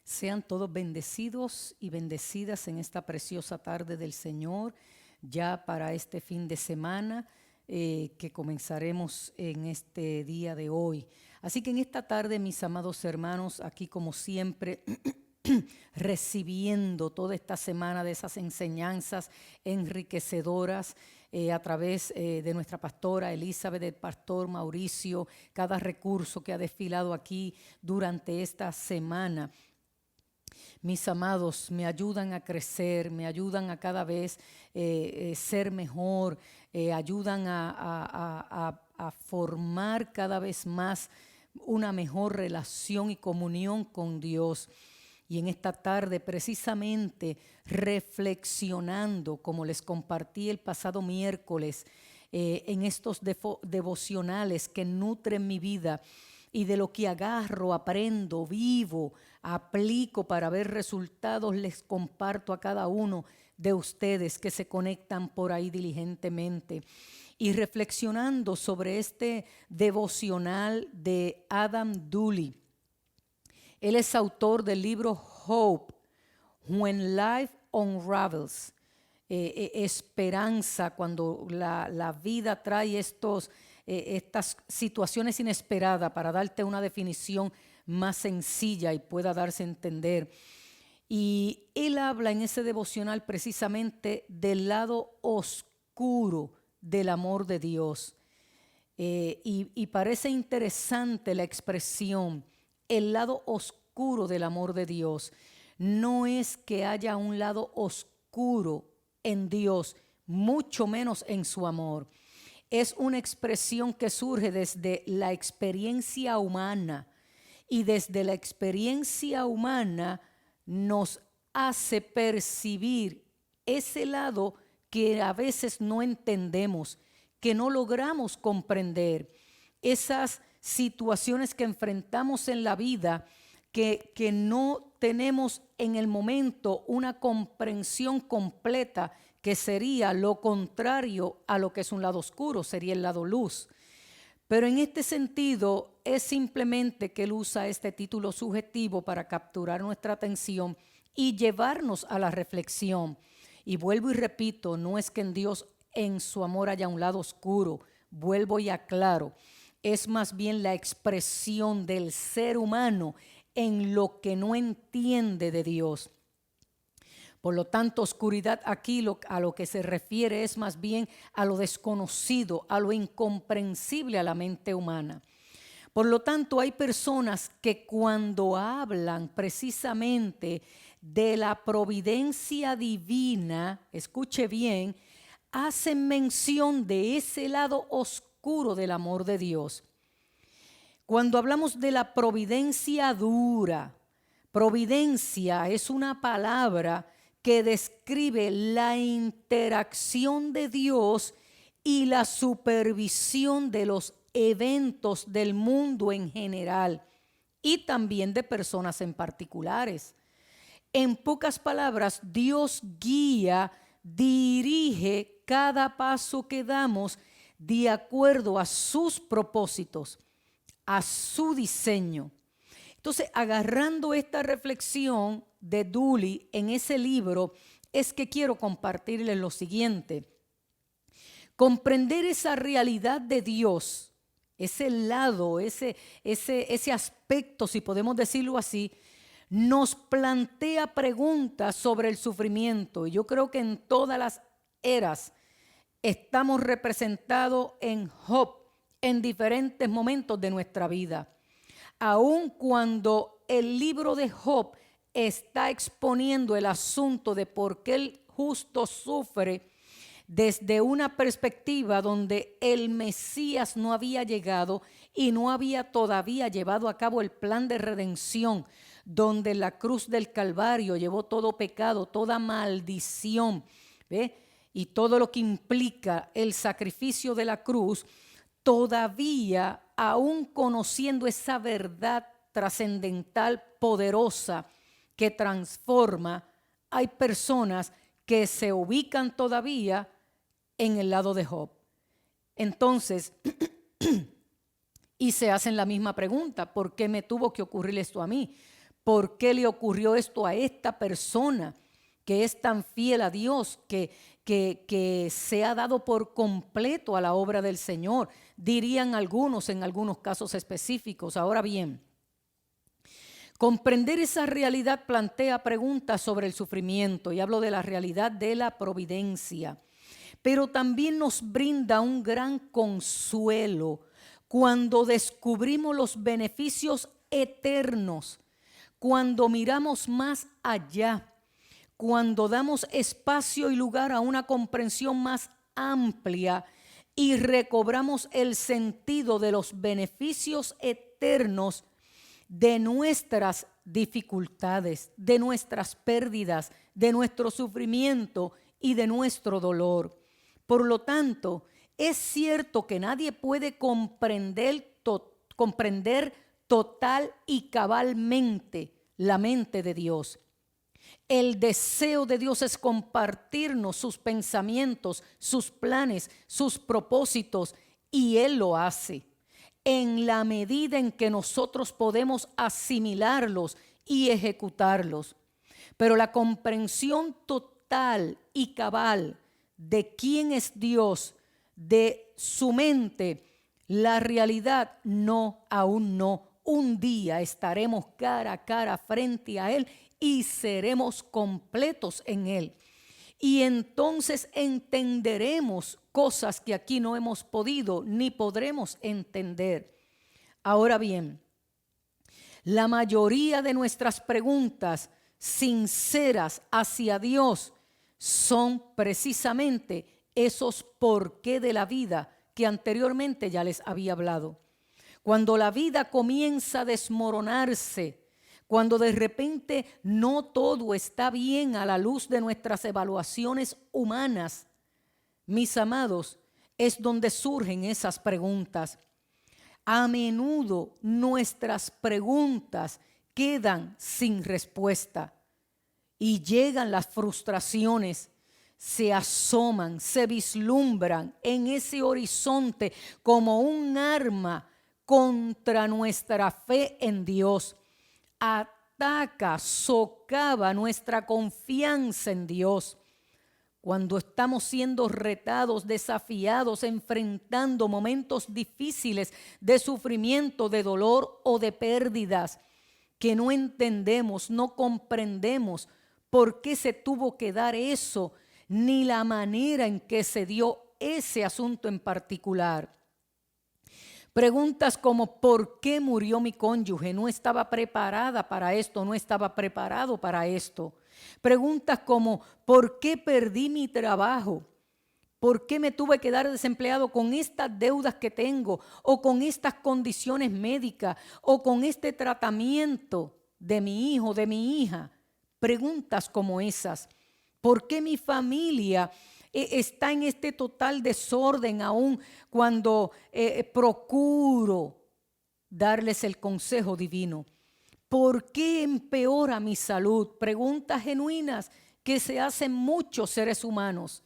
Sean todos bendecidos y bendecidas en esta preciosa tarde del Señor, ya para este fin de semana que comenzaremos en este día de hoy. Así que en esta tarde, mis amados hermanos, aquí como siempre, recibiendo toda esta semana de esas enseñanzas enriquecedoras a través de nuestra pastora Elizabeth, del pastor Mauricio, cada recurso que ha desfilado aquí durante esta semana. Mis amados, me ayudan a crecer, me ayudan a cada vez ser mejor, ayudan a formar cada vez más una mejor relación y comunión con Dios. Y en esta tarde, precisamente reflexionando, como les compartí el pasado miércoles, en estos devocionales que nutren mi vida, y de lo que agarro, aprendo, vivo, aplico para ver resultados, les comparto a cada uno de ustedes que se conectan por ahí diligentemente. Y reflexionando sobre este devocional de Adam Dooley. Él es autor del libro Hope, When Life Unravels. Esperanza, cuando la vida trae estas situaciones inesperadas, para darte una definición más sencilla y pueda darse a entender. Y él habla en ese devocional precisamente del lado oscuro del amor de Dios. Y parece interesante la expresión, el lado oscuro del amor de Dios. No es que haya un lado oscuro en Dios, mucho menos en su amor. Es una expresión que surge desde la experiencia humana, y desde la experiencia humana nos hace percibir ese lado que a veces no entendemos, que no logramos comprender, esas situaciones que enfrentamos en la vida que no tenemos en el momento una comprensión completa, que sería lo contrario a lo que es un lado oscuro, sería el lado luz. Pero en este sentido es simplemente que él usa este título subjetivo para capturar nuestra atención y llevarnos a la reflexión. Y vuelvo y repito, no es que en Dios, en su amor, haya un lado oscuro. Vuelvo y aclaro, es más bien la expresión del ser humano en lo que no entiende de Dios. Por lo tanto, oscuridad aquí a lo que se refiere es más bien a lo desconocido, a lo incomprensible a la mente humana. Por lo tanto, hay personas que cuando hablan precisamente de la providencia divina, escuche bien, hacen mención de ese lado oscuro del amor de Dios. Cuando hablamos de la providencia dura, providencia es una palabra que describe la interacción de Dios y la supervisión de los eventos del mundo en general y también de personas en particulares. En pocas palabras, Dios guía, dirige cada paso que damos de acuerdo a sus propósitos, a su diseño. Entonces, agarrando esta reflexión de Dooley en ese libro, es que quiero compartirles lo siguiente. Comprender esa realidad de Dios, ese lado, ese aspecto, si podemos decirlo así, nos plantea preguntas sobre el sufrimiento. Y yo creo que en todas las eras estamos representados en Job en diferentes momentos de nuestra vida. Aun cuando el libro de Job está exponiendo el asunto de por qué el justo sufre desde una perspectiva donde el Mesías no había llegado y no había todavía llevado a cabo el plan de redención, donde la cruz del Calvario llevó todo pecado, toda maldición, ¿ve? Y todo lo que implica el sacrificio de la cruz. Todavía, aún conociendo esa verdad trascendental, poderosa, que transforma, hay personas que se ubican todavía en el lado de Job. Entonces, y se hacen la misma pregunta, ¿por qué me tuvo que ocurrir esto a mí? ¿Por qué le ocurrió esto a esta persona que es tan fiel a Dios, que se ha dado por completo a la obra del Señor? Dirían algunos en algunos casos específicos. Ahora bien, comprender esa realidad plantea preguntas sobre el sufrimiento, y hablo de la realidad de la providencia, pero también nos brinda un gran consuelo cuando descubrimos los beneficios eternos, cuando miramos más allá, cuando damos espacio y lugar a una comprensión más amplia y recobramos el sentido de los beneficios eternos de nuestras dificultades, de nuestras pérdidas, de nuestro sufrimiento y de nuestro dolor. Por lo tanto, es cierto que nadie puede comprender total y cabalmente la mente de Dios. El deseo de Dios es compartirnos sus pensamientos, sus planes, sus propósitos, y Él lo hace en la medida en que nosotros podemos asimilarlos y ejecutarlos. Pero la comprensión total y cabal de quién es Dios, de su mente, la realidad, no, aún no. Un día estaremos cara a cara frente a Él y seremos completos en Él. Y entonces entenderemos cosas que aquí no hemos podido ni podremos entender. Ahora bien, la mayoría de nuestras preguntas sinceras hacia Dios son precisamente esos por qué de la vida que anteriormente ya les había hablado. Cuando la vida comienza a desmoronarse, cuando de repente no todo está bien a la luz de nuestras evaluaciones humanas, mis amados, es donde surgen esas preguntas. A menudo nuestras preguntas quedan sin respuesta y llegan las frustraciones, se asoman, se vislumbran en ese horizonte como un arma contra nuestra fe en Dios. Ataca, socava nuestra confianza en Dios. Cuando estamos siendo retados, desafiados, enfrentando momentos difíciles de sufrimiento, de dolor o de pérdidas que no entendemos, no comprendemos por qué se tuvo que dar eso, ni la manera en que se dio ese asunto en particular. Preguntas como ¿por qué murió mi cónyuge? No estaba preparada para esto, no estaba preparado para esto. Preguntas como ¿por qué perdí mi trabajo? ¿Por qué me tuve que quedar desempleado con estas deudas que tengo? ¿O con estas condiciones médicas? ¿O con este tratamiento de mi hijo, de mi hija? Preguntas como esas. ¿Por qué mi familia está en este total desorden aún cuando procuro darles el consejo divino? ¿Por qué empeora mi salud? Preguntas genuinas que se hacen muchos seres humanos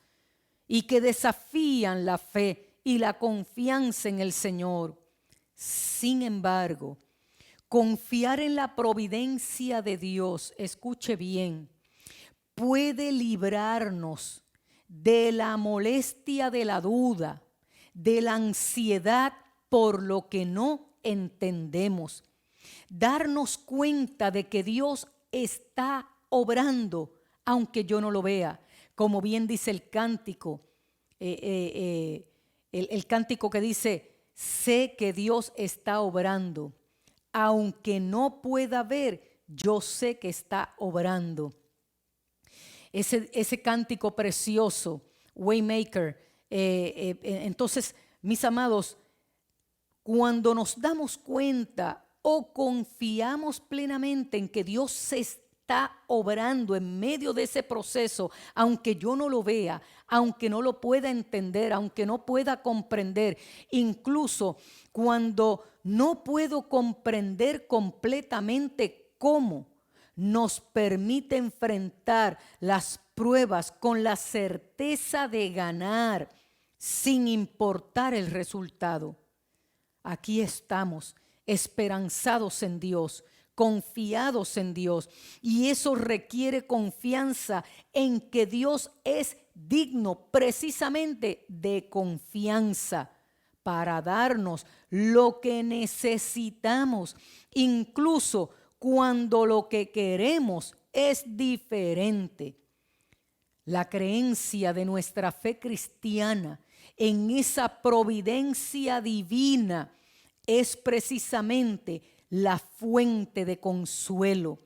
y que desafían la fe y la confianza en el Señor. Sin embargo, confiar en la providencia de Dios, escuche bien, puede librarnos de la molestia de la duda, de la ansiedad por lo que no entendemos. Darnos cuenta de que Dios está obrando, aunque yo no lo vea. Como bien dice el cántico, el cántico que dice, sé que Dios está obrando. Aunque no pueda ver, yo sé que está obrando. Ese cántico precioso, Waymaker. Entonces, mis amados, cuando nos damos cuenta o confiamos plenamente en que Dios se está obrando en medio de ese proceso, aunque yo no lo vea, aunque no lo pueda entender, aunque no pueda comprender, incluso cuando no puedo comprender completamente cómo, nos permite enfrentar las pruebas con la certeza de ganar sin importar el resultado. Aquí estamos, esperanzados en Dios, confiados en Dios. Y eso requiere confianza en que Dios es digno precisamente de confianza para darnos lo que necesitamos, incluso cuando lo que queremos es diferente. La creencia de nuestra fe cristiana en esa providencia divina es precisamente la fuente de consuelo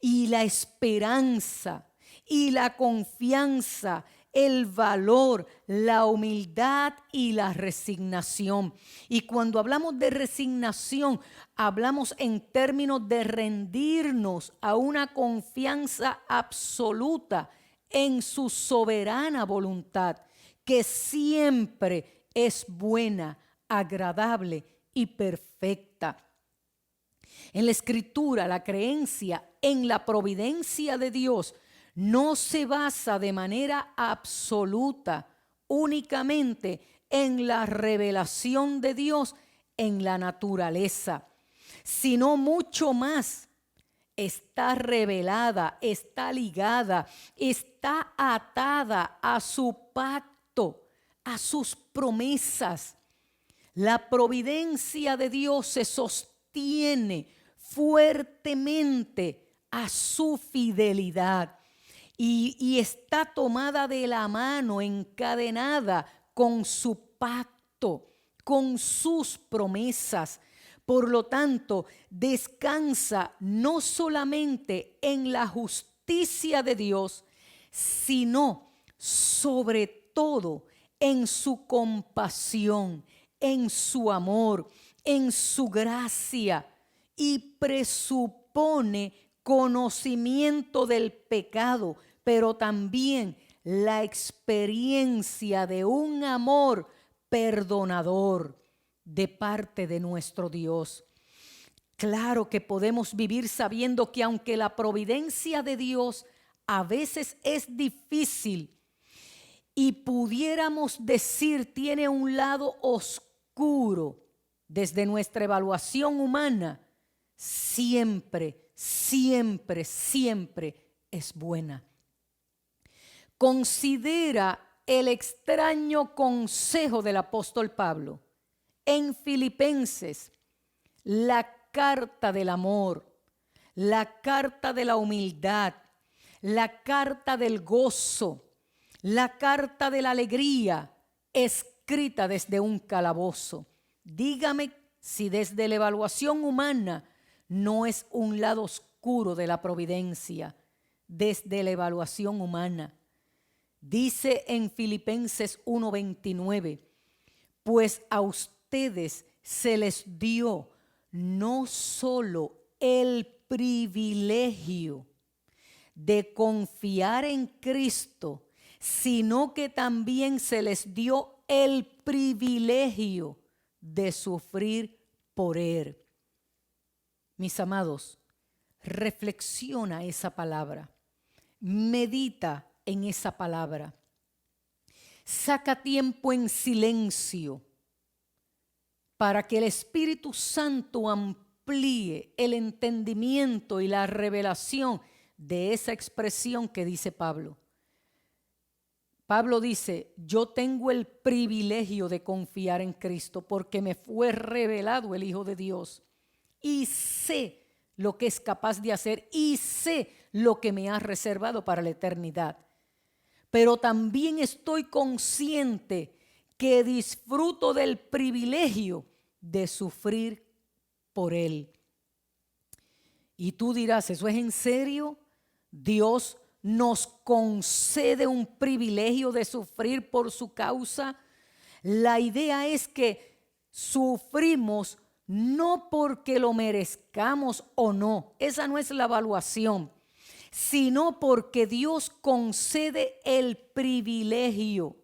y la esperanza y la confianza, el valor, la humildad y la resignación. Y cuando hablamos de resignación, hablamos en términos de rendirnos a una confianza absoluta en su soberana voluntad, que siempre es buena, agradable y perfecta. En la Escritura, la creencia en la providencia de Dios no se basa de manera absoluta únicamente en la revelación de Dios en la naturaleza, sino mucho más. Está revelada, está ligada, está atada a su pacto, a sus promesas. La providencia de Dios se sostiene fuertemente a su fidelidad y está tomada de la mano, encadenada con su pacto, con sus promesas. Por lo tanto, descansa no solamente en la justicia de Dios, sino sobre todo en su compasión, en su amor, en su gracia, y presupone conocimiento del pecado, pero también la experiencia de un amor perdonador de parte de nuestro Dios. Claro que podemos vivir sabiendo que aunque la providencia de Dios a veces es difícil y pudiéramos decir tiene un lado oscuro desde nuestra evaluación humana, siempre, siempre, siempre es buena. Considera el extraño consejo del apóstol Pablo en Filipenses, la carta del amor, la carta de la humildad, la carta del gozo, la carta de la alegría, escrita desde un calabozo. Dígame si desde la evaluación humana no es un lado oscuro de la providencia, desde la evaluación humana. Dice en Filipenses 1:29, pues a ustedes se les dio no solo el privilegio de confiar en Cristo, sino que también se les dio el privilegio de sufrir por Él. Mis amados, reflexiona esa palabra, medita en esa palabra, saca tiempo en silencio para que el Espíritu Santo amplíe el entendimiento y la revelación de esa expresión que dice Pablo. Pablo dice, yo tengo el privilegio de confiar en Cristo porque me fue revelado el Hijo de Dios y sé lo que es capaz de hacer y sé lo que me ha reservado para la eternidad. Pero también estoy consciente que disfruto del privilegio de sufrir por Él. Y tú dirás, ¿eso es en serio? Dios nos concede un privilegio de sufrir por su causa. La idea es que sufrimos no porque lo merezcamos o no, esa no es la evaluación, sino porque Dios concede el privilegio.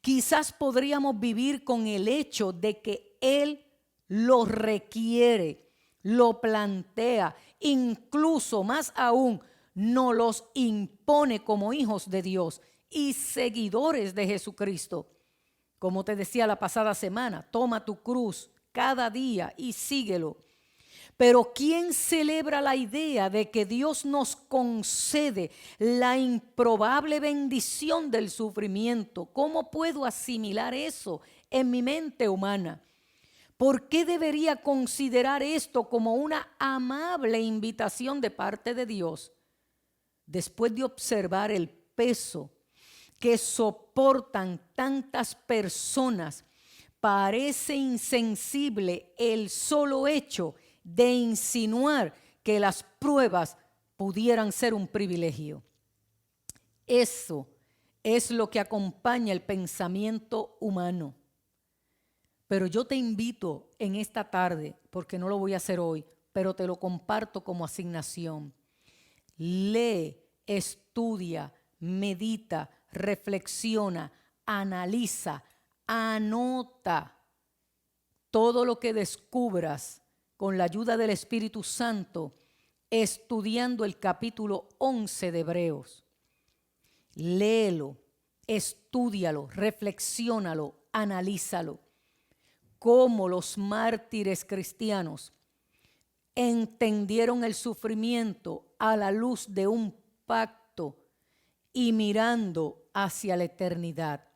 Quizás podríamos vivir con el hecho de que Él lo requiere, lo plantea, incluso más aún, nos los impone como hijos de Dios y seguidores de Jesucristo. Como te decía la pasada semana, toma tu cruz cada día y síguelo. Pero ¿quién celebra la idea de que Dios nos concede la improbable bendición del sufrimiento? ¿Cómo puedo asimilar eso en mi mente humana? ¿Por qué debería considerar esto como una amable invitación de parte de Dios? Después de observar el peso que soportan tantas personas, parece insensible el solo hecho de insinuar que las pruebas pudieran ser un privilegio. Eso es lo que acompaña el pensamiento humano. Pero yo te invito en esta tarde, porque no lo voy a hacer hoy, pero te lo comparto como asignación. Lee, estudia, medita, reflexiona, analiza, anota todo lo que descubras con la ayuda del Espíritu Santo, estudiando el capítulo 11 de Hebreos. Léelo, estúdialo, reflexiónalo, analízalo. Cómo los mártires cristianos entendieron el sufrimiento a la luz de un pacto y mirando hacia la eternidad.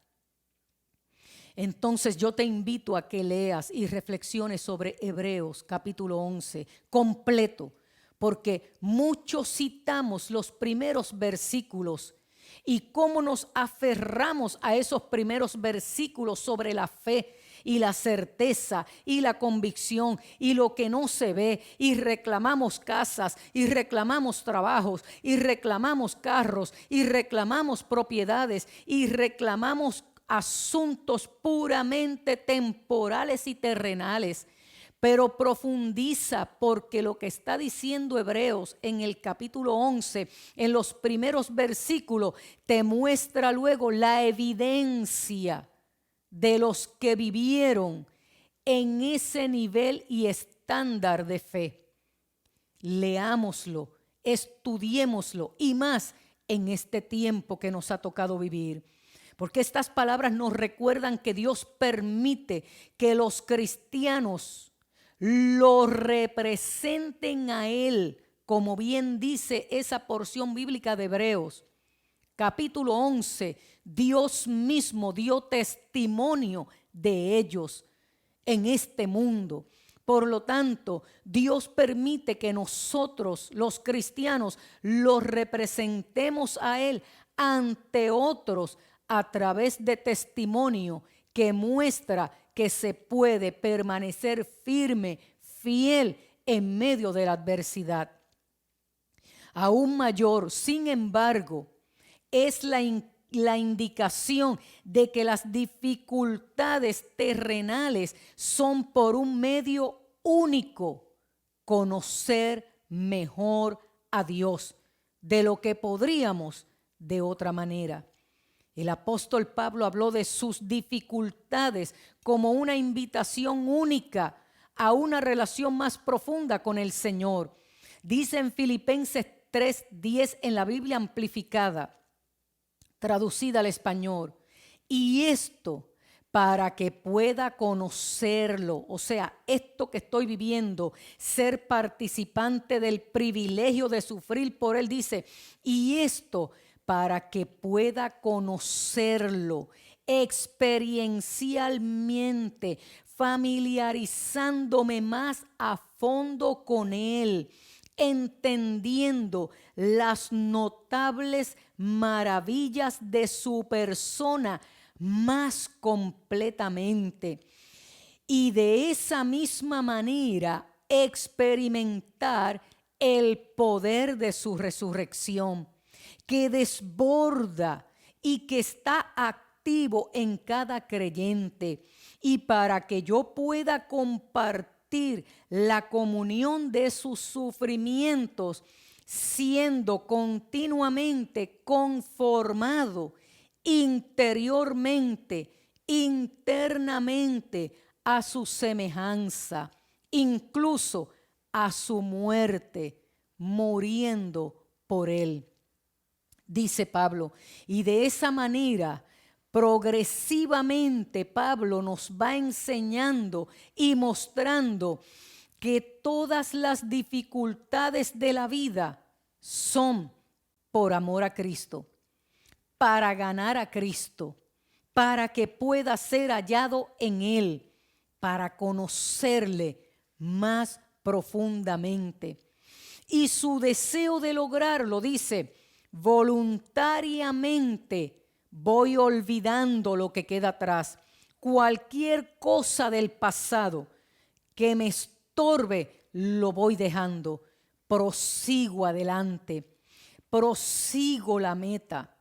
Entonces yo te invito a que leas y reflexiones sobre Hebreos capítulo 11 completo, porque muchos citamos los primeros versículos y cómo nos aferramos a esos primeros versículos sobre la fe y la certeza y la convicción y lo que no se ve, y reclamamos casas y reclamamos trabajos y reclamamos carros y reclamamos propiedades y reclamamos asuntos puramente temporales y terrenales. Pero profundiza, porque lo que está diciendo Hebreos en el capítulo 11, en los primeros versículos, te muestra luego la evidencia de los que vivieron en ese nivel y estándar de fe. Leámoslo, estudiémoslo, y más en este tiempo que nos ha tocado vivir. Porque estas palabras nos recuerdan que Dios permite que los cristianos lo representen a Él, como bien dice esa porción bíblica de Hebreos. Capítulo 11, Dios mismo dio testimonio de ellos en este mundo. Por lo tanto, Dios permite que nosotros, los cristianos, los representemos a Él ante otros a través de testimonio que muestra que se puede permanecer firme, fiel en medio de la adversidad. Aún mayor, sin embargo, es la indicación de que las dificultades terrenales son por un medio único: conocer mejor a Dios de lo que podríamos de otra manera. El apóstol Pablo habló de sus dificultades como una invitación única a una relación más profunda con el Señor. Dice en Filipenses 3:10 en la Biblia amplificada, traducida al español: y esto para que pueda conocerlo, o sea, esto que estoy viviendo, ser participante del privilegio de sufrir por él, dice, y esto para que pueda conocerlo experiencialmente, familiarizándome más a fondo con él, entendiendo las notables maravillas de su persona más completamente, y de esa misma manera experimentar el poder de su resurrección, que desborda y que está activo en cada creyente, y para que yo pueda compartir la comunión de sus sufrimientos, siendo continuamente conformado interiormente, internamente a su semejanza, incluso a su muerte, muriendo por él. Dice Pablo, y de esa manera progresivamente Pablo nos va enseñando y mostrando que todas las dificultades de la vida son por amor a Cristo, para ganar a Cristo, para que pueda ser hallado en Él, para conocerle más profundamente. Y su deseo de lograrlo, dice, voluntariamente voy olvidando lo que queda atrás, cualquier cosa del pasado que me estorbe, lo voy dejando, prosigo adelante, prosigo la meta.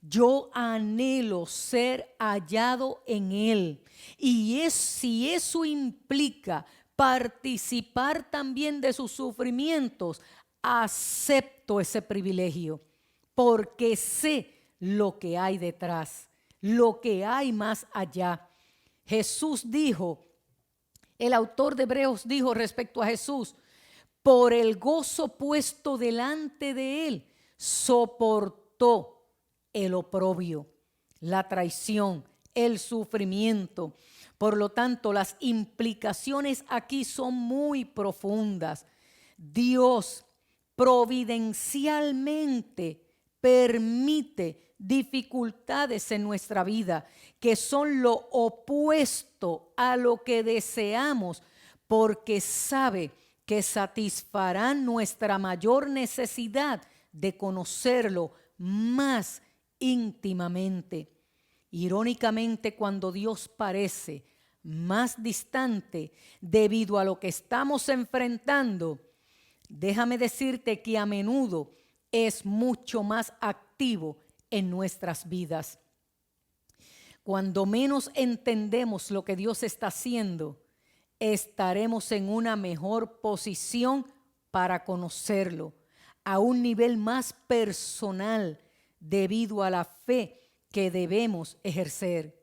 Yo anhelo ser hallado en Él. Y si eso implica participar también de sus sufrimientos, acepto ese privilegio, porque sé lo que hay detrás, lo que hay más allá. Jesús dijo, el autor de Hebreos dijo respecto a Jesús, por el gozo puesto delante de Él, soportó el oprobio, la traición, el sufrimiento. Por lo tanto, las implicaciones aquí son muy profundas. Dios providencialmente permite dificultades en nuestra vida que son lo opuesto a lo que deseamos, porque sabe que satisfarán nuestra mayor necesidad de conocerlo más íntimamente. Irónicamente, cuando Dios parece más distante debido a lo que estamos enfrentando, déjame decirte que a menudo es mucho más activo en nuestras vidas. Cuando menos entendemos lo que Dios está haciendo, estaremos en una mejor posición para conocerlo a un nivel más personal debido a la fe que debemos ejercer.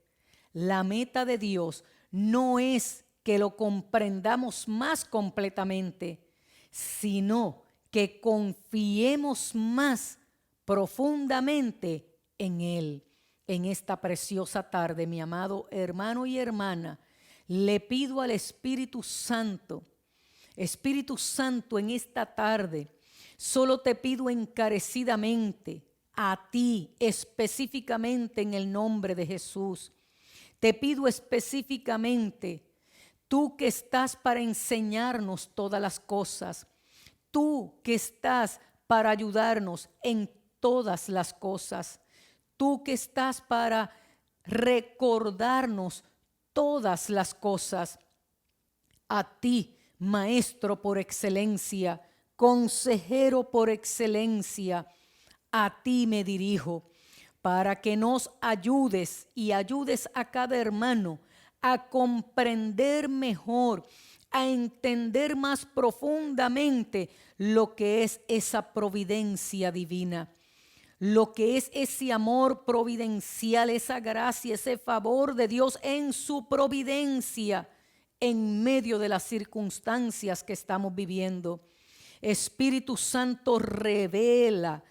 La meta de Dios no es que lo comprendamos más completamente, sino que confiemos más profundamente en Él. En esta preciosa tarde, mi amado hermano y hermana, le pido al Espíritu Santo, en esta tarde, solo te pido encarecidamente a ti, específicamente en el nombre de Jesús. Te pido específicamente, tú que estás para enseñarnos todas las cosas, tú que estás para ayudarnos en todas las cosas, tú que estás para recordarnos todas las cosas, a ti, Maestro por excelencia, Consejero por excelencia, a ti me dirijo, para que nos ayudes y ayudes a cada hermano a comprender mejor, a entender más profundamente lo que es esa providencia divina, lo que es ese amor providencial, esa gracia, ese favor de Dios en su providencia en medio de las circunstancias que estamos viviendo. Espíritu Santo, revela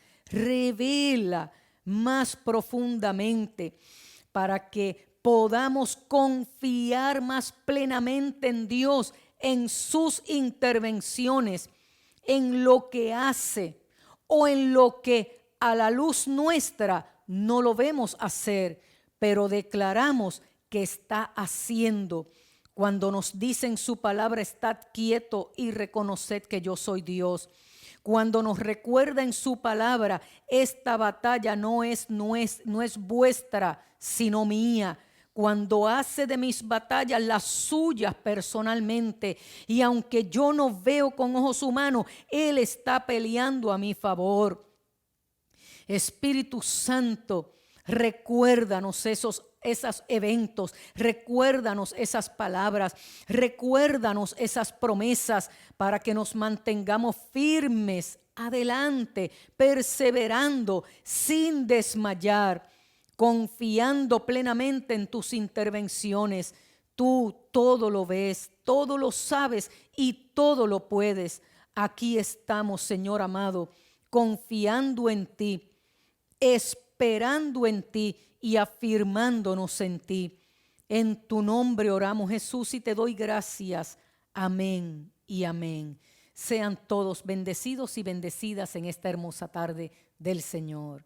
más profundamente para que podamos confiar más plenamente en Dios, en sus intervenciones, en lo que hace o en lo que a la luz nuestra no lo vemos hacer, pero declaramos que está haciendo. Cuando nos dice en su palabra, estad quieto y reconoced que yo soy Dios. Cuando nos recuerda en su palabra, esta batalla no es vuestra, sino mía. Cuando hace de mis batallas las suyas personalmente, y aunque yo no veo con ojos humanos, Él está peleando a mi favor. Espíritu Santo, recuérdanos esos eventos, recuérdanos esas palabras, recuérdanos esas promesas para que nos mantengamos firmes adelante, perseverando sin desmayar, confiando plenamente en tus intervenciones. Tú todo lo ves, todo lo sabes y todo lo puedes. Aquí estamos, Señor amado, confiando en ti, esperando en ti y afirmándonos en ti. En tu nombre oramos, Jesús, y te doy gracias. Amén y amén. Sean todos bendecidos y bendecidas en esta hermosa tarde del Señor.